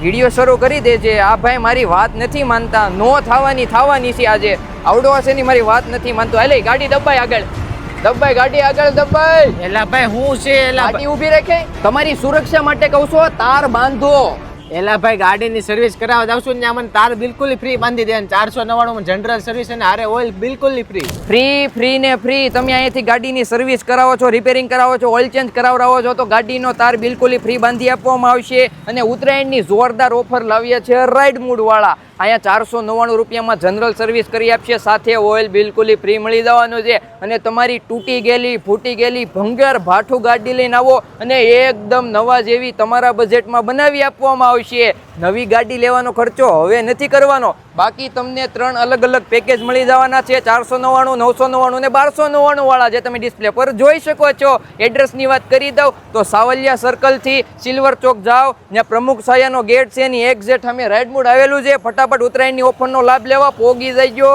Video શરૂ કરી દેજે. આ ભાઈ મારી વાત નથી માનતા, નો થવાની છે આજે. આવડો હશે ની મારી વાત નથી માનતો. હાલે ગાડી દબાઈ આગળ, દબાઈ ગાડી આગળ દબાઈ. એલા ભાઈ હું છે? એલા ગાડી ઊભી રાખે. તમારી સુરક્ષા માટે કહું છું, તાર બાંધો. એલા ભાઈ ગાડીની સર્વિસ કરાવવા જાવશું ને મને તાર બિલકુલ ફ્રી બાંધી દે. 499 જનરલ સર્વિસ અને હારે ઓઇલ બિલકુલ ફ્રી. ફ્રી ને ફ્રી. તમે અહીંયાથી ગાડીની સર્વિસ કરાવો છો, રિપેરિંગ કરાવો છો, ઓઇલ ચેન્જ કરાવરાવો છો તો ગાડીનો તાર બિલકુલ ફ્રી બાંધી આપવામાં આવશે. અને ઉત્તરાયણની જોરદાર ઓફર લાવીએ છે રાઈડ મૂડ વાળા. અહીંયા 499 રૂપિયામાં જનરલ સર્વિસ કરી આપશે, સાથે ઓઇલ બિલકુલ ફ્રી મળી જવાનું છે. અને તમારી તૂટી ગયેલી, ફૂટી ગયેલી, ભંગાર ભાઠું ગાડી લઈને આવો અને એકદમ નવા જેવી તમારા બજેટમાં બનાવી આપવામાં આવશે. નવી ગાડી લેવાનો ખર્ચો હવે નથી કરવાનો. બાકી તમને 3 અલગ અલગ પેકેજ મળી જવાના છે, 499, 999 અને 1299 વાળા, જે તમે ડિસ્પ્લે પર જોઈ શકો છો. એડ્રેસની વાત કરી દઉં તો સાવલિયા સર્કલથી સિલ્વર ચોક જાઓ, ત્યાં પ્રમુખ સાયાનો ગેટ છે, એની એક્ઝેક્ટ સામે રાઈડ મૂડ આવેલું છે. ફટાફટ ઉત્તરાયણની ઓફરનો લાભ લેવા પોગી જઈજો.